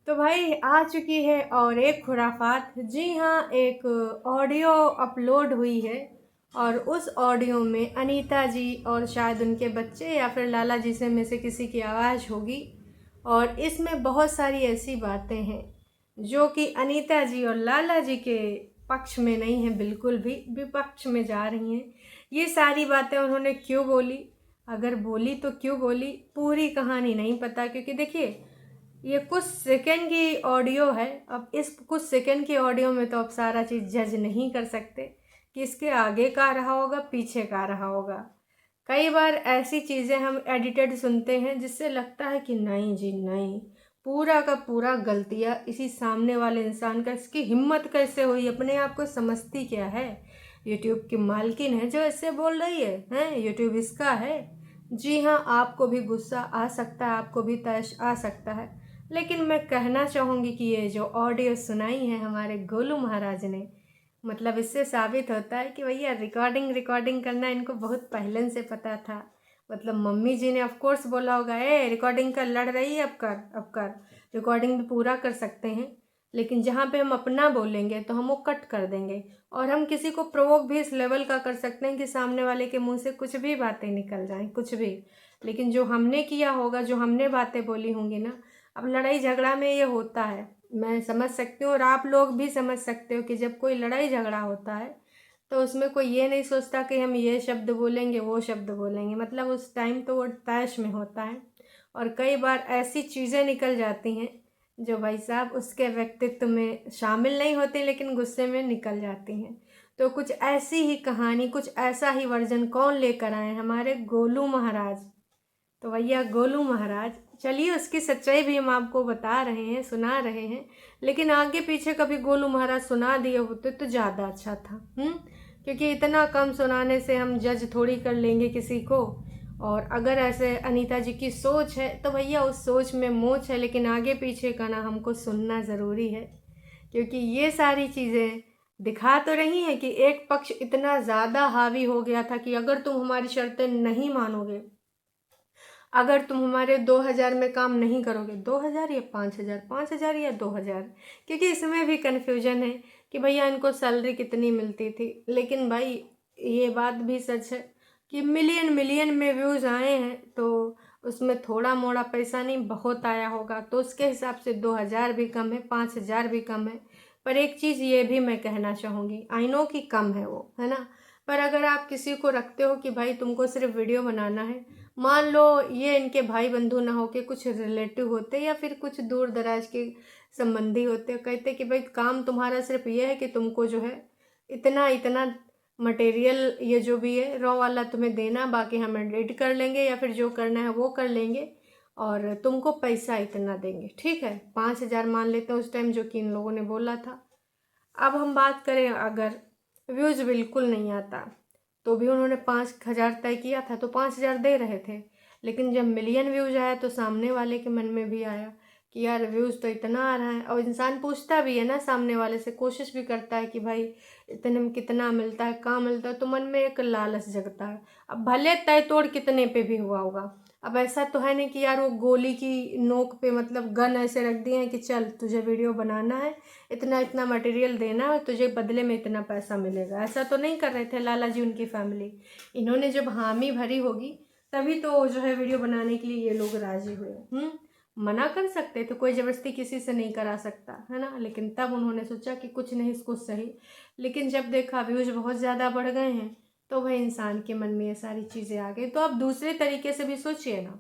तो भाई आ चुकी है और एक खुराफात। जी हाँ, एक ऑडियो अपलोड हुई है और उस ऑडियो में अनीता जी और शायद उनके बच्चे या फिर लाला जी से में से किसी की आवाज़ होगी। और इसमें बहुत सारी ऐसी बातें हैं जो कि अनीता जी और लाला जी के पक्ष में नहीं है, बिल्कुल भी विपक्ष में जा रही हैं। ये सारी बातें उन्होंने क्यों बोली, अगर बोली तो क्यों बोली, पूरी कहानी नहीं पता। क्योंकि देखिए, ये कुछ सेकंड की ऑडियो है। अब इस कुछ सेकंड की ऑडियो में तो आप सारा चीज़ जज नहीं कर सकते कि इसके आगे का रहा होगा, पीछे का रहा होगा। कई बार ऐसी चीज़ें हम एडिटेड सुनते हैं जिससे लगता है कि नहीं जी नहीं, पूरा का पूरा गलतियाँ इसी सामने वाले इंसान का। इसकी हिम्मत कैसे हुई, अपने आप को समझती क्या है, यूट्यूब की मालकिन है जो ऐसे बोल रही है, हैं यूट्यूब इसका है। जी हाँ, आपको भी गुस्सा आ सकता है, आपको भी तैश आ सकता है, लेकिन मैं कहना चाहूँगी कि ये जो ऑडियो सुनाई है हमारे गोलू महाराज ने, मतलब इससे साबित होता है कि भैया रिकॉर्डिंग करना इनको बहुत पहले से पता था। मतलब मम्मी जी ने ऑफ कोर्स बोला होगा, ए रिकॉर्डिंग कर, लड़ रही है, अब कर रिकॉर्डिंग भी पूरा कर सकते हैं। लेकिन जहाँ पे हम अपना बोलेंगे तो हम वो कट कर देंगे। और हम किसी को प्रोवोक भी इस लेवल का कर सकते हैं कि सामने वाले के मुंह से कुछ भी बातें निकल जाएं, कुछ भी। लेकिन जो हमने किया होगा, जो हमने बातें बोली होंगी ना, अब लड़ाई झगड़ा में ये होता है, मैं समझ सकती हूँ और आप लोग भी समझ सकते हो कि जब कोई लड़ाई झगड़ा होता है तो उसमें कोई ये नहीं सोचता कि हम ये शब्द बोलेंगे, वो शब्द बोलेंगे। मतलब उस टाइम तो वो तैश में होता है और कई बार ऐसी चीज़ें निकल जाती हैं जो भाई साहब उसके व्यक्तित्व में शामिल नहीं होती, लेकिन गुस्से में निकल जाती हैं। तो कुछ ऐसी ही कहानी, कुछ ऐसा ही वर्जन कौन लेकर आए, हमारे गोलू महाराज। तो भैया गोलू महाराज, चलिए उसकी सच्चाई भी हम आपको बता रहे हैं, सुना रहे हैं। लेकिन आगे पीछे कभी गोलू महाराज सुना दिए होते तो ज़्यादा अच्छा था। क्योंकि इतना कम सुनाने से हम जज थोड़ी कर लेंगे किसी को। और अगर ऐसे अनीता जी की सोच है तो भैया उस सोच में मोच है, लेकिन आगे पीछे का ना हमको सुनना ज़रूरी है। क्योंकि ये सारी चीज़ें दिखा तो रही हैं कि एक पक्ष इतना ज़्यादा हावी हो गया था कि अगर तुम हमारी शर्तें नहीं मानोगे, अगर तुम हमारे 2000 में काम नहीं करोगे, 2000 या 5000, 5000 या 2000, क्योंकि इसमें भी कन्फ्यूजन है कि भैया इनको सैलरी कितनी मिलती थी। लेकिन भाई ये बात भी सच है कि मिलियन मिलियन में व्यूज़ आए हैं तो उसमें थोड़ा मोड़ा पैसा नहीं, बहुत आया होगा। तो उसके हिसाब से 2000 भी कम है, 5000 भी कम है। पर एक चीज़ ये भी मैं कहना चाहूँगी, आई नो कि कम है वो, है ना, पर अगर आप किसी को रखते हो कि भाई तुमको सिर्फ वीडियो बनाना है, मान लो ये इनके भाई बंधु ना हो के कुछ रिलेटिव होते या फिर कुछ दूर दराज के संबंधी होते, कहते कि भाई काम तुम्हारा सिर्फ ये है कि तुमको जो है इतना इतना मटेरियल, ये जो भी है रॉ वाला तुम्हें देना, बाकी हम एडिट कर लेंगे या फिर जो करना है वो कर लेंगे और तुमको पैसा इतना देंगे, ठीक है, 5000 मान लेते हैं उस टाइम जो कि इन लोगों ने बोला था। अब हम बात करें, अगर व्यूज़ बिल्कुल नहीं आता तो भी उन्होंने 5000 तय किया था तो 5000 दे रहे थे। लेकिन जब मिलियन व्यूज़ आया तो सामने वाले के मन में भी आया कि यार व्यूज़ तो इतना आ रहा है। और इंसान पूछता भी है ना, सामने वाले से कोशिश भी करता है कि भाई इतने में कितना मिलता है, कहाँ मिलता है, तो मन में एक लालच जगता है। अब भले तय तोड़ कितने पे भी हुआ होगा, अब ऐसा तो है नहीं कि यार वो गोली की नोक पे मतलब गन ऐसे रख दिए हैं कि चल तुझे वीडियो बनाना है, इतना इतना मटेरियल देना है, तुझे बदले में इतना पैसा मिलेगा। ऐसा तो नहीं कर रहे थे लाला जी, उनकी फैमिली। इन्होंने जब हामी भरी होगी तभी तो जो है वीडियो बनाने के लिए ये लोग राजी हुए। मना कर सकते थे, कोई ज़बरदस्ती किसी से नहीं करा सकता है ना, लेकिन तब उन्होंने सोचा कि कुछ नहीं इसको सही। लेकिन जब देखा व्यूज़ बहुत ज़्यादा बढ़ गए हैं तो वह इंसान के मन में ये सारी चीज़ें आ गई। तो आप दूसरे तरीके से भी सोचिए ना।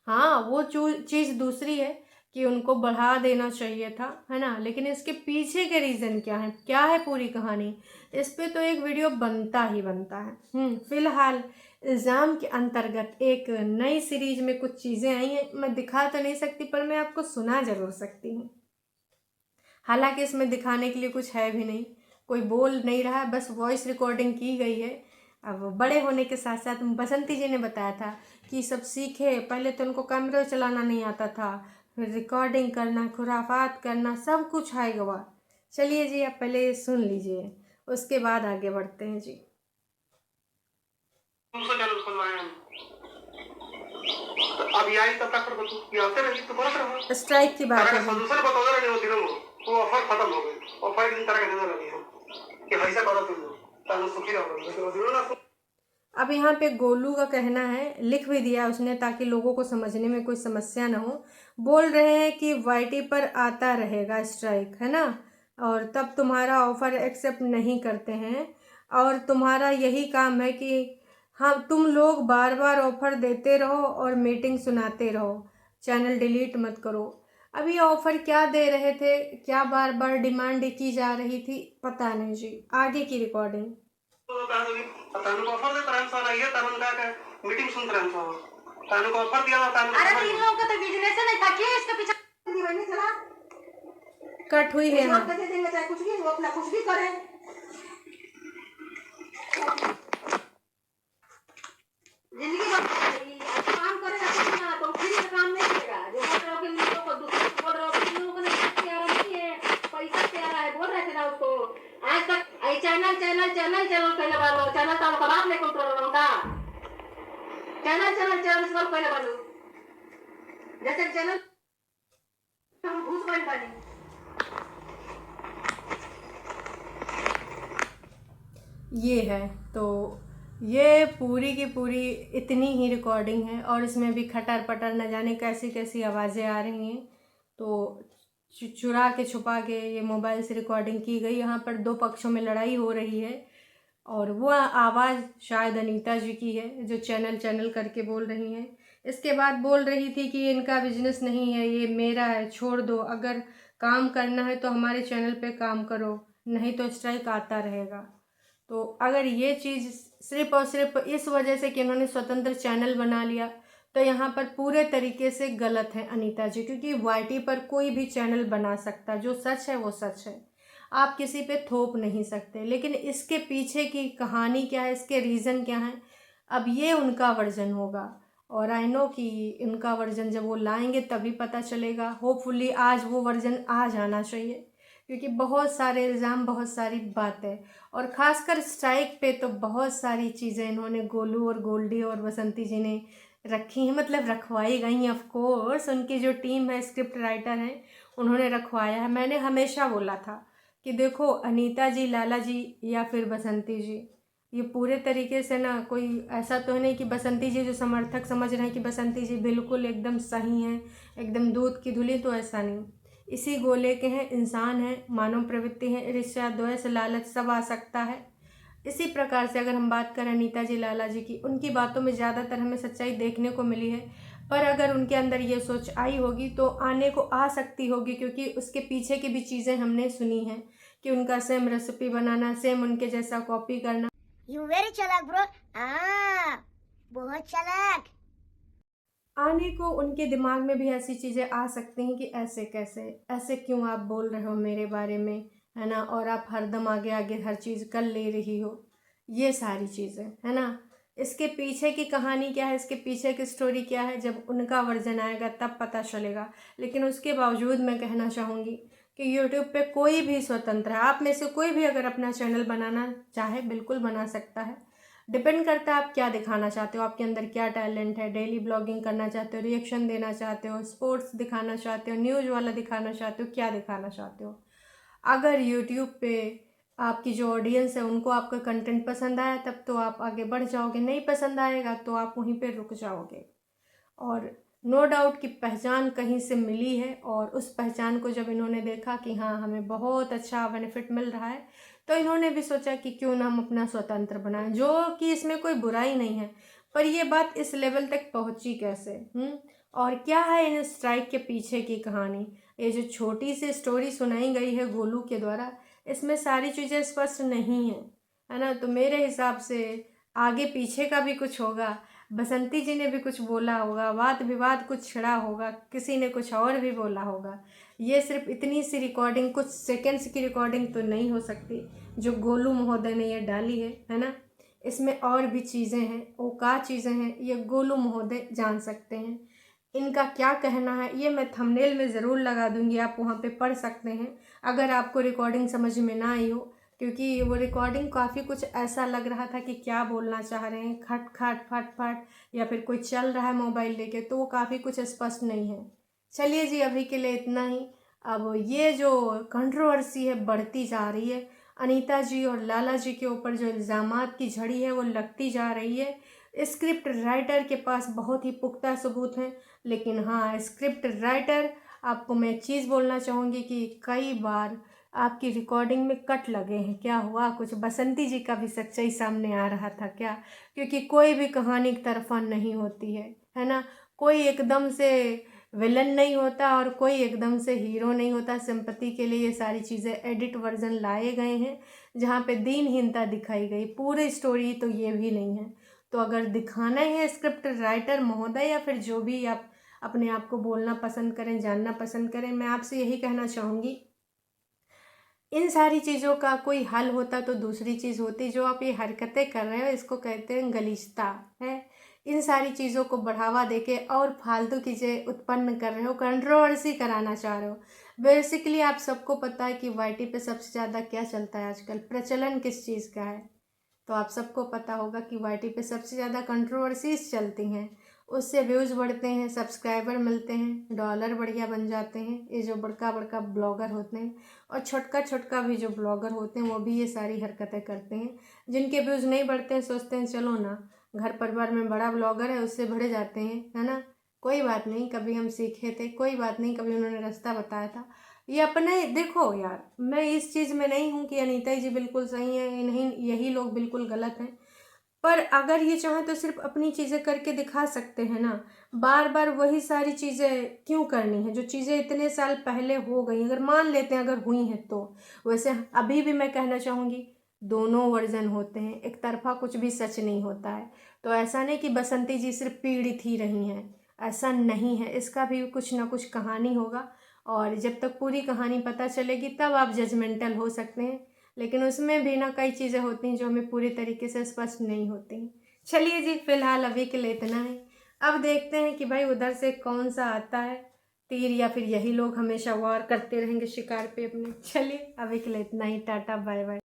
हाँ, वो चीज़ दूसरी है कि उनको बढ़ा देना चाहिए था, है ना, लेकिन इसके पीछे के रीज़न क्या है पूरी कहानी, इस पे तो एक वीडियो बनता ही बनता है। फिलहाल इल्ज़ाम के अंतर्गत एक नई सीरीज में कुछ चीज़ें आई हैं, मैं दिखा तो नहीं सकती पर मैं आपको सुना ज़रूर सकती हूँ। हालांकि इसमें दिखाने के लिए कुछ है भी नहीं, कोई बोल नहीं रहा है, बस वॉइस रिकॉर्डिंग की गई है। अब बड़े होने के साथ साथ बसंती जी ने बताया था कि सब सीखे, पहले तो उनको कैमरा चलाना नहीं आता था, फिर रिकॉर्डिंग करना, खुराफात करना, सब कुछ है गवा। चलिए जी, आप पहले ये सुन लीजिए, उसके बाद आगे बढ़ते हैं जी। अभी आई तब तक पर तू आते रही तो करत रहो। स्ट्राइक की बात तारा है। सॉल्यूशन बताओ नहीं होती ना वो ऑफर खत्म हो गई। ऑफर दिन तरह के देने लगी है कि पैसा करो तुम तानो सुखी रहो लेकिन दिनो ना। अब यहाँ पे गोलू का कहना है, लिख भी दिया उसने ताकि लोगों को समझने में कोई समस्या ना हो। बोल रहे हैं कि वाईटी पर आता रहेगा स्ट्राइक, है ना, और तब तुम्हारा ऑफ़र एक्सेप्ट नहीं करते हैं और तुम्हारा यही काम है कि हाँ तुम लोग बार बार ऑफ़र देते रहो और मीटिंग सुनाते रहो, चैनल डिलीट मत करो। अब ये ऑफ़र क्या दे रहे थे, क्या बार बार डिमांड की जा रही थी, पता नहीं जी। आगे की रिकॉर्डिंग। तानु को ऑफर दे तरह से रही है तानु का मीटिंग सुन तरह से तानु को ऑफर दिया तानु। अरे तो इन लोगों का तो बिजनेस है नहीं था क्यों इसके पीछे दीवानी चला कट हुई है। हाँ दे देंगे चाहे कुछ भी वो अपना कुछ भी करे जिंदगी काम करेगा ना तो फ्री का काम नहीं करेगा। जो बोल रहे हो कि लोगों को दूसरे बोल रहे हो कि लोगों को नहीं प्यारा नहीं है पैसा प्यारा है बोल रहे थे ना उसको। आज तक आई चैनल चैनल चैनल चैनल पहले वालों चैनल तो हम बाप ने कंट्रोल होगा चैनल चैनल चैनल सब पहले वालों जैसे चैनल हम घूस बन बने। ये है तो ये पूरी की पूरी इतनी ही रिकॉर्डिंग है और इसमें भी खटर पटर न जाने कैसी कैसी आवाज़ें आ रही हैं। तो चुरा के छुपा के ये मोबाइल से रिकॉर्डिंग की गई। यहाँ पर दो पक्षों में लड़ाई हो रही है और वो आवाज़ शायद अनीता जी की है जो चैनल चैनल करके बोल रही हैं। इसके बाद बोल रही थी कि इनका बिजनेस नहीं है, ये मेरा है, छोड़ दो, अगर काम करना है तो हमारे चैनल पे काम करो, नहीं तो स्ट्राइक आता रहेगा। तो अगर ये चीज़ सिर्फ़ और सिर्फ इस वजह से कि इन्होंने स्वतंत्र चैनल बना लिया तो यहाँ पर पूरे तरीके से गलत है अनीता जी, क्योंकि वाईटी पर कोई भी चैनल बना सकता, जो सच है वो सच है, आप किसी पे थोप नहीं सकते। लेकिन इसके पीछे की कहानी क्या है, इसके रीज़न क्या है, अब ये उनका वर्जन होगा और आई नो कि उनका वर्जन जब वो लाएंगे तभी पता चलेगा। होपफुली आज वो वर्जन आ जाना चाहिए क्योंकि बहुत सारे इल्ज़ाम, बहुत सारी बातें और ख़ासकर स्ट्राइक पे तो बहुत सारी चीज़ें इन्होंने गोलू और गोल्डी और बसंती जी ने रखी हैं, मतलब रखवाई गई हैं। ऑफ कोर्स उनकी जो टीम है, स्क्रिप्ट राइटर हैं, उन्होंने रखवाया है। मैंने हमेशा बोला था कि देखो अनीता जी, लाला जी या फिर बसंती जी, ये पूरे तरीके से ना, कोई ऐसा तो है नहीं कि बसंती जी जो समर्थक समझ रहे हैं कि बसंती जी बिल्कुल एकदम सही हैं, एकदम दूध की धुली, तो ऐसा नहीं। इसी गोले के हैं, इंसान हैं, मानव प्रवृत्ति है, ईर्ष्या, द्वेष, लालच सब आ सकता है। इसी प्रकार से अगर हम बात करें अनीता जी, लाला जी की, उनकी बातों में ज़्यादातर हमें सच्चाई देखने को मिली है। पर अगर उनके अंदर ये सोच आई होगी तो आने को आ सकती होगी, क्योंकि उसके पीछे की भी चीज़ें हमने सुनी हैं कि उनका सेम रेसिपी बनाना, सेम उनके जैसा कॉपी करना। यू वेरी चालाक ब्रो, बहुत चालाक। आने को उनके दिमाग में भी ऐसी चीज़ें आ सकती हैं कि ऐसे कैसे, ऐसे क्यों आप बोल रहे हो मेरे बारे में, है ना, और आप हरदम आगे आगे हर चीज़ कर ले रही हो, ये सारी चीज़ें, है ना। इसके पीछे की कहानी क्या है, इसके पीछे की स्टोरी क्या है, जब उनका वर्जन आएगा तब पता चलेगा। लेकिन उसके बावजूद मैं कहना चाहूँगी कि यूट्यूब पे कोई भी स्वतंत्र है, आप में से कोई भी अगर अपना चैनल बनाना चाहे बिल्कुल बना सकता है। डिपेंड करता है आप क्या दिखाना चाहते हो, आपके अंदर क्या टैलेंट है। डेली ब्लॉगिंग करना चाहते हो, रिएक्शन देना चाहते हो, स्पोर्ट्स दिखाना चाहते हो, न्यूज़ वाला दिखाना चाहते हो, क्या दिखाना चाहते हो। अगर यूट्यूब पे आपकी जो ऑडियंस है उनको आपका कंटेंट पसंद आया तब तो आप आगे बढ़ जाओगे, नहीं पसंद आएगा तो आप वहीं पे रुक जाओगे। और नो डाउट कि पहचान कहीं से मिली है और उस पहचान को जब इन्होंने देखा कि हाँ हमें बहुत अच्छा बेनिफिट मिल रहा है तो इन्होंने भी सोचा कि क्यों ना हम अपना स्वतंत्र बनाएं, जो कि इसमें कोई बुराई नहीं है। पर ये बात इस लेवल तक पहुंची कैसे, और क्या है इन स्ट्राइक के पीछे की कहानी। ये जो छोटी सी स्टोरी सुनाई गई है गोलू के द्वारा, इसमें सारी चीज़ें स्पष्ट नहीं है ना। तो मेरे हिसाब से आगे पीछे का भी कुछ होगा, बसंती जी ने भी कुछ बोला होगा, वाद विवाद कुछ छिड़ा होगा, किसी ने कुछ और भी बोला होगा। ये सिर्फ इतनी सी रिकॉर्डिंग, कुछ सेकंड्स की रिकॉर्डिंग तो नहीं हो सकती जो गोलू महोदय ने ये डाली है ना। इसमें और भी चीज़ें हैं, वो क्या चीज़ें हैं ये गोलू महोदय जान सकते हैं। इनका क्या कहना है ये मैं थंबनेल में ज़रूर लगा दूंगी, आप वहाँ पे पढ़ सकते हैं। अगर आपको रिकॉर्डिंग समझ में ना आई हो क्योंकि वो रिकॉर्डिंग काफ़ी कुछ ऐसा लग रहा था कि क्या बोलना चाह रहे हैं, खट खट फट फट, या फिर कोई चल रहा है मोबाइल लेके, तो वो काफ़ी कुछ स्पष्ट नहीं है। चलिए जी, अभी के लिए इतना ही। अब ये जो कंट्रोवर्सी है बढ़ती जा रही है, अनीता जी और लाला जी के ऊपर जो इल्ज़ामात की झड़ी है वो लगती जा रही है। स्क्रिप्ट राइटर के पास बहुत ही पुख्ता सबूत हैं, लेकिन हाँ, स्क्रिप्ट राइटर, आपको मैं एक चीज़ बोलना चाहूँगी कि कई बार आपकी रिकॉर्डिंग में कट लगे हैं। क्या हुआ, कुछ बसंती जी का भी सच्चाई सामने आ रहा था क्या? क्योंकि कोई भी कहानी एक तरफा नहीं होती है ना। कोई एकदम से विलन नहीं होता और कोई एकदम से हीरो नहीं होता। सिंपैथी के लिए ये सारी चीज़ें एडिट वर्जन लाए गए हैं, जहाँ पे दीनहीनता दिखाई गई। पूरी स्टोरी तो ये भी नहीं है। तो अगर दिखाना है स्क्रिप्ट राइटर महोदय, या फिर जो भी आप अपने आप को बोलना पसंद करें, जानना पसंद करें, मैं आपसे यही कहना चाहूँगी, इन सारी चीज़ों का कोई हल होता तो दूसरी चीज़ होती। जो आप ये हरकतें कर रहे हो इसको कहते हैं गलीचता है। इन सारी चीज़ों को बढ़ावा देके और फालतू चीज़ें उत्पन्न कर रहे हो, कंट्रोवर्सी कराना चाह रहे हो। बेसिकली आप सबको पता है कि वाईटी पे सबसे ज़्यादा क्या चलता है आजकल, प्रचलन किस चीज़ का है। तो आप सबको पता होगा कि वाईटी पे सबसे ज़्यादा कंट्रोवर्सीज चलती हैं, उससे व्यूज़ बढ़ते हैं, सब्सक्राइबर मिलते हैं, डॉलर बढ़िया बन जाते हैं ये जो बड़का बड़का ब्लॉगर होते हैं। और छोटका छोटका भी जो ब्लॉगर होते हैं वो भी ये सारी हरकतें करते हैं। जिनके व्यूज़ नहीं बढ़ते हैं सोचते हैं चलो ना, घर परिवार में बड़ा ब्लॉगर है उससे बढ़ जाते हैं, है ना, कोई बात नहीं, कभी हम सीखे थे, कोई बात नहीं, कभी उन्होंने रास्ता बताया था। ये अपने देखो यार, मैं इस चीज़ में नहीं हूँ कि अनीता जी बिल्कुल सही है, नहीं यही लोग बिल्कुल गलत हैं। पर अगर ये चाहें तो सिर्फ अपनी चीज़ें करके दिखा सकते हैं ना। बार बार वही सारी चीज़ें क्यों करनी है जो चीज़ें इतने साल पहले हो गई, अगर मान लेते हैं अगर हुई हैं तो। वैसे अभी भी मैं कहना चाहूँगी दोनों वर्जन होते हैं, एक तरफा कुछ भी सच नहीं होता है। तो ऐसा नहीं कि बसंती जी सिर्फ पीड़ित ही रही हैं, ऐसा नहीं है, इसका भी कुछ ना कुछ कहानी होगा। और जब तक पूरी कहानी पता चलेगी तब आप जजमेंटल हो सकते हैं, लेकिन उसमें भी ना कई चीज़ें होती हैं जो हमें पूरी तरीके से स्पष्ट नहीं होती। चलिए जी, फिलहाल अभी के लिए इतना है। अब देखते हैं कि भाई उधर से कौन सा आता है तीर, या फिर यही लोग हमेशा वार करते रहेंगे शिकार पे अपने। चलिए अभी के लिए इतना ही, टाटा बाय बाय।